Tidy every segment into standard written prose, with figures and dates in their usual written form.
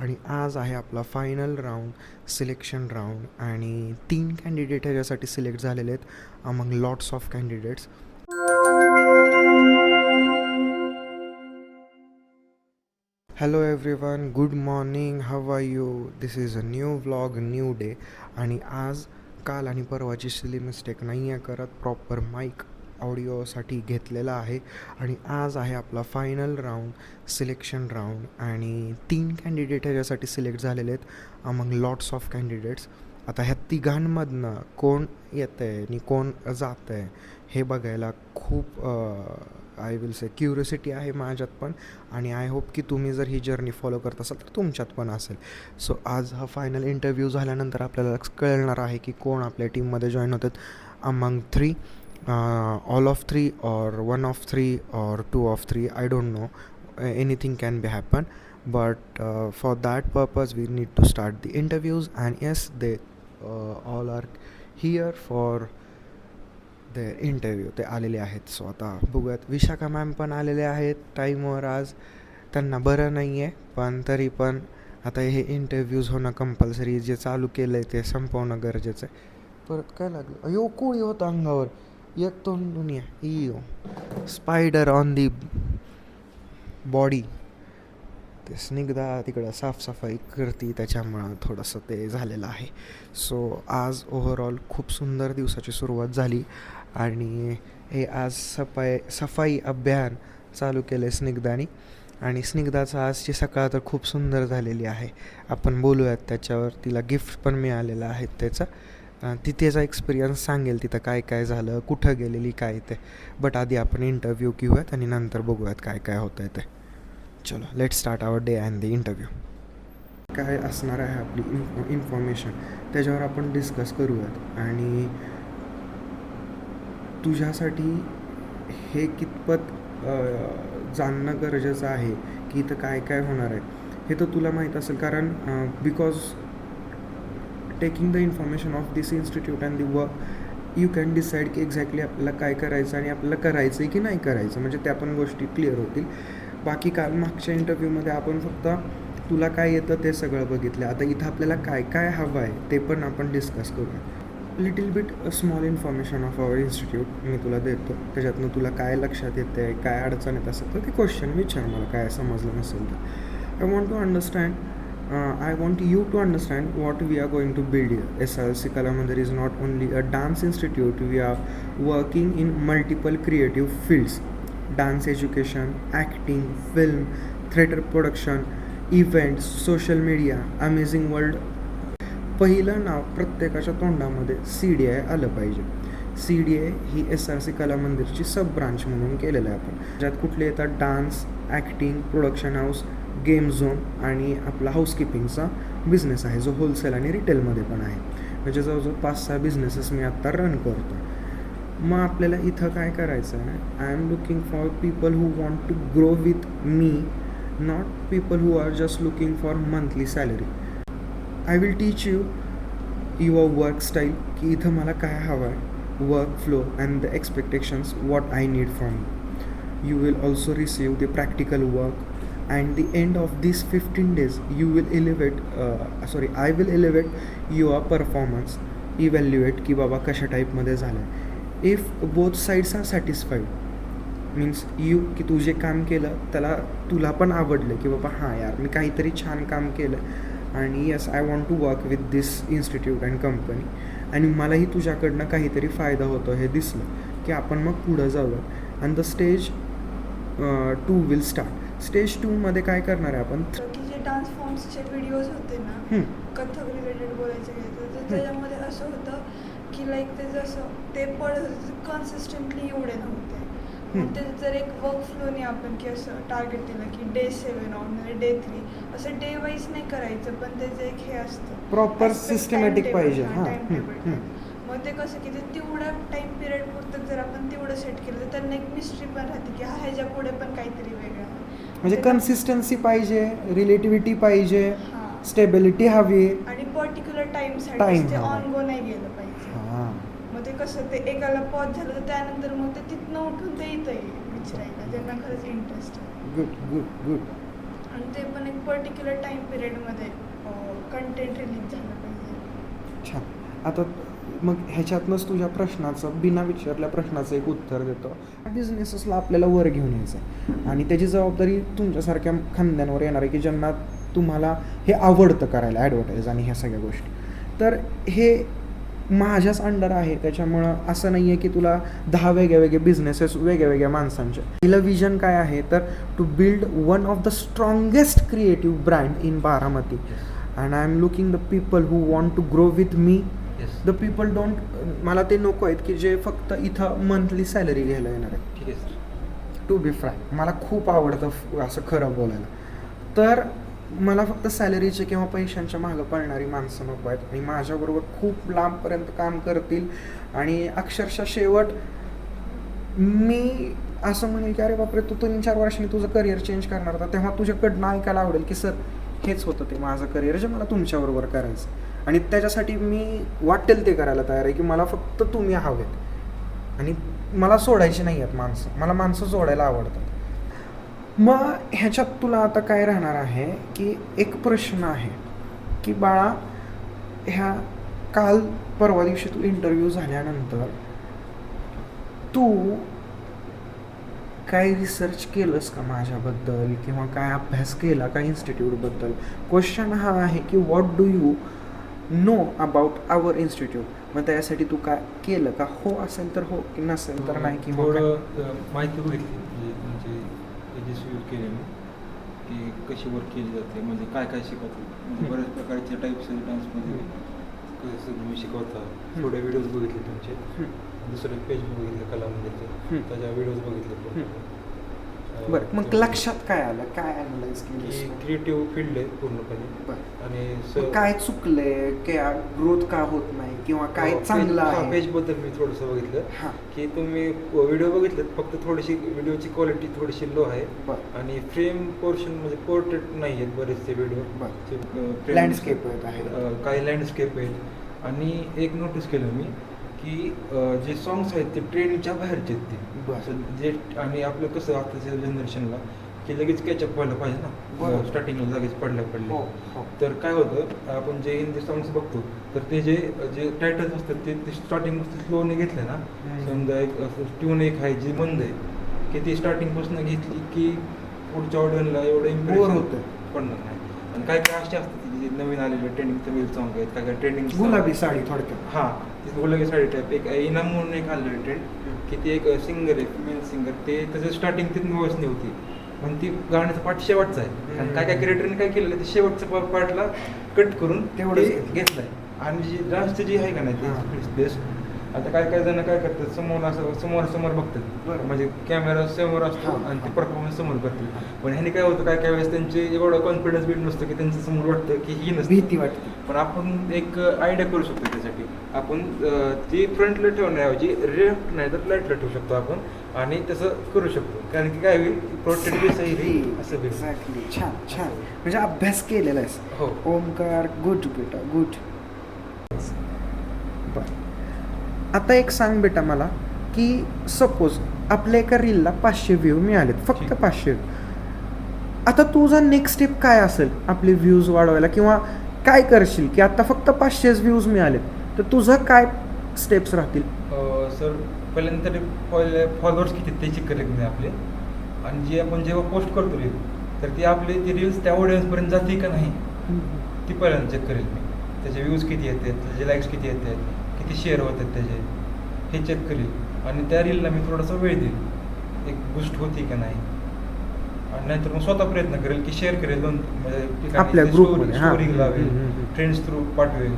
आणि आज आहे आपला फायनल राऊंड, सिलेक्शन राऊंड आणि 3 कॅन्डिडेट ह्याच्यासाठी सिलेक्ट झालेले आहेत among lots of candidates. Hello everyone, good morning, how are you? This is a new vlog, new day. आणि आज काल आणि परवाची सिली मिस्टेक नाही आहे करत, प्रॉपर माईक ऑडिओसाठी घेतलेला आहे. आणि आज आहे आपला फायनल राऊंड, सिलेक्शन राऊंड आणि 3 कॅन्डिडेट ह्याच्यासाठी सिलेक्ट झालेले आहेत अमंग लॉट्स ऑफ कॅन्डिडेट्स. आता ह्या तिघांमधनं कोण येतं आहे आणि कोण जातं आहे हे बघायला खूप आय विल से क्युरियोसिटी आहे माझ्यात पण. आणि आय होप की तुम्ही जर ही जर्नी फॉलो करत असाल तर तुमच्यात पण असेल. सो आज हा फायनल इंटरव्ह्यू झाल्यानंतर आपल्याला कळणार आहे की कोण आपल्या टीममध्ये जॉईन होतात among 3, all of 3 or 1 of 3 or 2 of 3, I don't know. Anything can be happen, but for that purpose we need to start the interviews. And yes, they all are here for their interview. ते आलेले आहेत. So आता बघूयात. Vishakha ma'am पण आलेले आहेत टाईमवर. आज त्यांना बरं नाही आहे, पण तरी पण आता हे इंटरव्ह्यूज होणं कंपल्सरी, जे चालू केलं आहे ते संपवणं गरजेचं आहे. परत काय लागलं? अयो, कोळी होतं अंगावर. एक दोन दुनिया इयो स्पायडर ऑन दी बॉडी. ते स्निग्धा तिकडं साफसफाई करते, त्याच्यामुळं थोडंसं ते झालेलं आहे. सो आज ओव्हरऑल खूप सुंदर दिवसाची सुरुवात झाली आणि हे आज सफाई अभियान चालू केलं आहे स्निग्धाने. आणि स्निग्धाचं आजची सकाळ तर खूप सुंदर झालेली आहे. आपण बोलूयात त्याच्यावर. तिला गिफ्ट पण मिळालेलं आहे त्याचं. ती त्याचा एक्सपिरियन्स सांगेल तिथं काय काय झालं, कुठं गेलेली, काय ते. बट आधी आपण इंटरव्ह्यू घेऊयात आणि नंतर बघूयात काय काय होतं आहे ते. चलो, let start our day and the interview. काय असणार आहे आपली इन्फॉर्मेशन त्याच्यावर आपण डिस्कस करूयात. आणि तुझ्यासाठी हे कितपत जाणणं गरजेचं आहे की इथं काय काय होणार आहे हे तर तुला माहीत असेल. कारण because taking the information of this institute and the work you can decide की एक्झॅक्टली आपल्याला काय करायचं आणि आपल्याला करायचं आहे की नाही करायचं. म्हणजे त्या पण गोष्टी क्लिअर होतील. बाकी काल मागच्या इंटरव्ह्यूमध्ये आपण फक्त तुला काय येतं ते सगळं बघितलं. आता इथं आपल्याला काय काय हवं आहे ते पण आपण डिस्कस करूया. Little bit small information of our institute मी तुला देतो. त्याच्यातनं तुला काय लक्षात येतं आहे, काय अडचण येत असेल तर ते क्वेश्चन विचार मला, काय समजलं नसेल तर. I want to understand I want you to understand what we are going to build here. SRC Kala Mandir is not only a dance institute, we are working in multiple creative fields: dance education, acting, film, theater production, events, social media, amazing world. पहिलं नाव प्रत्येकाच्या तोंडामध्ये CDI आलं पाहिजे. CDI ही SRC कला मंदिरची सब branch म्हणून केलेलं आहे आपण. ज्यात कुठले येतात dance, acting, production house, game zone आणि आपला हाऊसकीपिंगचा बिझनेस आहे, जो होलसेल आणि रिटेलमध्ये पण आहे. म्हणजे जवळजवळ 5-6 बिझनेसेस मी आत्ता रन करतो. मग आपल्याला इथं काय करायचं आहे? I am looking for people who want to grow with me, not people who are just looking for monthly salary. I will teach you your work style, की इथं मला काय हवं आहे, work flow and the expectations what I need from you. You will also receive the practical work. And the end of these 15 days you will I will elevate your performance, evaluate की बाबा कशा टाईपमध्ये झालं आहे. If both sides are satisfied means you की तू जे काम केलं त्याला तुला पण आवडलं की बाबा हां यार मी काहीतरी छान काम केलं आणि yes I want to work with this institute and company आणि मलाही तुझ्याकडनं काहीतरी फायदा होतो हे दिसलं की आपण मग पुढं जाऊया. And the stage 2 will start. Stage 2मध्ये काय करणार आहे आपण? की जे डान्स फॉर्म्सचे व्हिडिओज होते ना, कथक रिलेटेड बोलायचं घ्यायचं तर त्याच्यामध्ये असं होतं की लाईक ते जसं ते कन्सिस्टंटली एवढे नव्हते. मग ते जर एक वर्क फ्लोने आपण की असं टार्गेट दिलं की डे 7 म्हणजे डे 3 असं डे वाईज नाही करायचं, पण त्याचं एक हे असतं प्रॉपर सिस्टमॅटिक पाहिजे. Time table. मग ते कसं की ते तेवढ्या टाईम पिरियड पुरतं जर आपण तेवढं सेट केलं तर त्यांना एक मिस्ट्री पण राहते की ह्याच्या पुढे पण काहीतरी वेगळं आहे. म्हणजे कन्सिस्टन्सी पाहिजे, रिलेटिव्हिटी पाहिजे, स्टेबिलिटी हवी आणि पर्टिक्युलर टाईमसाठी ते ऑन गो नाही गेलं पाहिजे. मग ते कसं ते एकाला पॉज झालं तर त्यानंतर मग ते तिथनं उठून ते इथं विचारायला ज्यांना खरंच इंटरेस्ट आहे. Good good good. आणि ते पण एक पर्टिक्युलर टाईम पिरियडमध्ये कंटेंट रिलीज झालं पाहिजे. छान. आता मग ह्याच्यातनंच तुझ्या प्रश्नाचं, बिना विचारल्या प्रश्नाचं एक उत्तर देतो. बिझनेसला आपल्याला वर घेऊन यायचं आहे आणि त्याची जबाबदारी तुमच्यासारख्या खांद्यांवर येणार आहे की ज्यांना तुम्हाला हे आवडतं करायला, ॲडव्हर्टाईज आणि ह्या सगळ्या गोष्टी. तर हे माझ्याच अंडर आहे, त्याच्यामुळं असं नाही आहे की तुला 10 वेगळे बिझनेसेस वेगळ्या माणसांचे. पहिलं विजन काय आहे तर to build one of the strongest creative brand in Baramati. And I am looking the people who want to grow with me. The people don't, मला ते नको आहेत की जे फक्त इथं मंथली सॅलरी घ्यायला येणार आहेत. ठीक आहे सर. टू बी फ्रँक, मला खूप आवडतं असं खरं बोलायला. तर मला फक्त सॅलरीचे किंवा पैशांच्या मागं पळणारी माणसं नको आहेत आणि माझ्याबरोबर खूप लांबपर्यंत काम करतील. आणि अक्षरशः शेवट मी असं म्हणेल की अरे बापरे, तू 3-4 वर्षांनी तुझं करिअर चेंज करणार होता, तेव्हा तुझ्याकडनं ऐकायला आवडेल की सर हेच होतं ते माझं करिअर जे मला तुमच्याबरोबर करायचं. आणि त्याच्यासाठी मी वाटेल ते करायला तयार आहे की मला फक्त तुम्ही हवेत आणि मला सोडायची नाही आहेत माणसं, मला माणसं सोडायला आवडतात. मग ह्याच्यात तुला आता काय राहणार आहे की एक प्रश्न आहे की बाळा, ह्या काल परवा दिवशी तू इंटरव्ह्यू झाल्यानंतर तू काय रिसर्च केलंस का माझ्याबद्दल किंवा काय अभ्यास केला का इन्स्टिट्यूटबद्दल? क्वेश्चन हा आहे की what do you know about our institute. मग त्यासाठी तू काय केलं का? हो असेल तर हो, की नसेल तर नाही. किंवा थोडं माहिती बघितली, म्हणजे तुमचे पेजेस यूज केले मी की कशी वर्क केली जाते, म्हणजे काय काय शिकवतात, म्हणजे बऱ्याच प्रकारचे टाईप्स डान्समध्ये कसं तुम्ही शिकवता. थोडे व्हिडिओज बघितले तुमचे, दुसरं पेज बघितलं कला मंदिरचे, त्याच्या व्हिडिओज बघितले. बरं, मग लक्षात काय आलं, काय ॲनालाइज केलं की क्रिएटिव्ह फील्ड आहे पूर्णपणे. आणि काय चुकलंय, काय ग्रोथ का होत नाही किंवा काय चांगलं आहे? पेजबद्दल मी थोडंसं बघितलं की तुम्ही व्हिडिओ बघितलेत, फक्त थोडीशी व्हिडिओची क्वालिटी थोडीशी लो आहे आणि फ्रेम पोर्शन म्हणजे पोर्ट्रेट नाही आहेत बरेचसे व्हिडिओ, लँडस्केप आहेत, काही लँडस्केप आहेत. आणि एक नोटीस केलं मी की जे सॉंग्स आहेत ते ट्रेंडच्या बाहेरचे आहेत ते जे. आणि आपलं कसं आताच्या जनरेशनला की लगेच कॅचअप व्हायला पाहिजे ना, स्टार्टिंगला लगेच पडल्या. तर काय होतं, आपण जे हिंदी सॉंग्स बघतो तर ते जे टायटल्स असतात ते स्टार्टिंग स्लोने घेतलं ना, समजा एक ट्यून एक आहे जी मंद आहे की ती स्टार्टिंगपासून घेतली की पुढच्या ऑडियनला एवढं इम्प्रेशन होतं पडणार नाही. आणि काय काय असे असतात जे नवीन आलेले ट्रेंडिंग तमिळ सॉंग आहेत, काय काय ट्रेंडिंग गुलाबी साडी थोडक्यात. हां, ती गुलाबी साडी टाईप. एक इनाम म्हणून एक आलेलं ट्रेंड की ते एक सिंगर आहे, फिमेल सिंगर, ते त्याचं स्टार्टिंग तिथून व्हॉइस नव्हती पण ती गाण्याचा पार्ट शेवटचा आहे. आणि काय काय क्रिएटरने काय केलेलं, ते शेवटच्या पार्टला कट करून तेवढं घेतलंय. आणि जी डान्सची जी आहे का नाही ती बेस्ट. आता काय काय जण काय करतात, समोर बघतात, म्हणजे कॅमेरा समोर असतो आणि ते परफॉर्मन्स समोर करतात. पण ह्याने काय होतं, काय काय वेळेस त्यांचे एवढं कॉन्फिडन्स बिल्ड नसतं की त्यांचं समोर वाटतं की ही नसते, भीती वाटते. पण आपण एक आयडिया करू शकतो त्यासाठी. आपण ती फ्रंटला ठेवण्याऐवजी लेफ्ट नाही तर राईटला ठेवू शकतो आपण आणि तसं करू शकतो. कारण की काय होईल, प्रोटेक्ट बेस आहे असं. एक्झॅक्टली. छान छान, म्हणजे अभ्यास केलेला आहेस. हो ओमकार, गुड बेटा, गुड. बरं, आता एक सांग बेटा मला की सपोज आपल्या एका रीलला 500 व्ह्यू मिळालेत, फक्त 500. आता तुझा नेक्स्ट स्टेप काय असेल आपले व्ह्यूज वाढवायला, किंवा काय करशील की आता फक्त 500 व्ह्यूज मिळालेत तर तुझं काय स्टेप्स राहतील? सर, पहिल्यांदा तरी फॉलोअर्स किती ते चेक करेल मी आपले. आणि जे आपण जेव्हा पोस्ट करतो रील तर ती आपली ती रील्स त्या ऑडियन्सपर्यंत जाते का नाही ती पहिल्यांदा चेक करेल मी. त्याचे व्ह्यूज किती येतात, त्याचे लाईक्स किती येतात, किती शेअर होतात त्याचे, हे चेक करेल. आणि त्या रीलला मी थोडासा वेळ देईल, एक बूस्ट होती का नाही. आणि नाहीतर मग स्वतः प्रयत्न करेल की शेअर करेल, म्हणजे आपल्या ग्रुपमध्ये स्टोरी लावेल, फ्रेंड्स थ्रू पाठवेल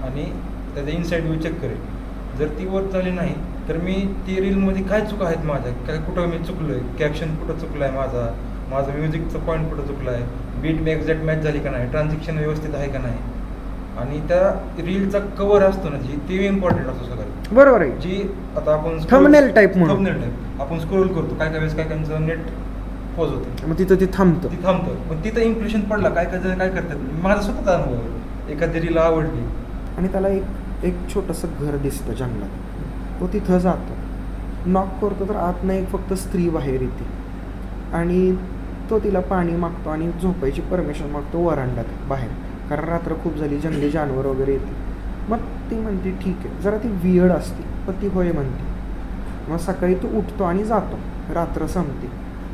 आणि त्याचा इनसाईड व्ह्यू चेक करेल. जर ती वर्क झाली नाही तर मी ती रीलमध्ये काय चुका आहेत माझ्या, काय कुठं मी चुकलो आहे, कॅप्शन कुठं चुकला आहे माझा म्युझिकचा पॉईंट कुठं चुकला आहे, बीट मी एक्झॅक्ट मॅच झाली का नाही, ट्रान्झॅक्शन व्यवस्थित आहे का नाही. आणि त्या रीलचा कव्हर असतो ना जी, ते इम्पॉर्टंट असतो सगळ्यात. बरोबर आहे. जी आता आपण थंबनेल टाईप आपण स्क्रोल करतो, काय काय वेळेस काय कायचं नेट पॉज होतं, मग तिथं ते थांबतं. पण तिथं इम्प्रेशन पडला, काय काय जण काय करतात, माझा स्वतःचा अनुभव आहे. एखादी रील आवडली आणि त्याला एक छोटंसं घर दिसतं जंगलात, तो तिथं जातो, नॉक करतो तर आतनं एक फक्त स्त्री बाहेर येते आणि तो तिला पाणी मागतो आणि झोपायची परमिशन मागतो वरांड्यात बाहेर, कारण रात्र खूप झाली, जंगली जानवर वगैरे येते. मग ती म्हणते ठीक आहे, जरा ती वियर्ड असते पण ती होय म्हणते. मग सकाळी तो उठतो आणि जातो, रात्र संपते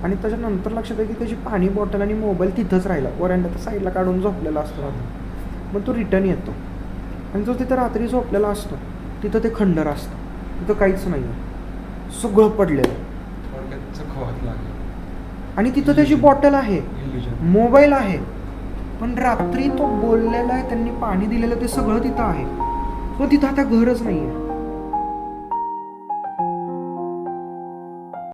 आणि त्याच्यानंतर लक्षात येते की त्याची पाणी बॉटल आणि मोबाईल तिथंच राहिला, वरांड्यात साईडला काढून झोपलेला असतो. मग तो रिटर्न येतो आणि जो तिथं रात्री झोपलेला असतो तिथं ते खंडर असतं, तिथं काहीच नाही आहे, सगळं पडलेलं थोडक्यात चखवात लागेल. आणि तिथं त्याची बॉटल आहे, Illusion. मोबाईल आहे, पण रात्री तो बोललेला आहे, त्यांनी पाणी दिलेलं ते सगळं तिथं आहे. मग तिथं आता घरच नाही आहे.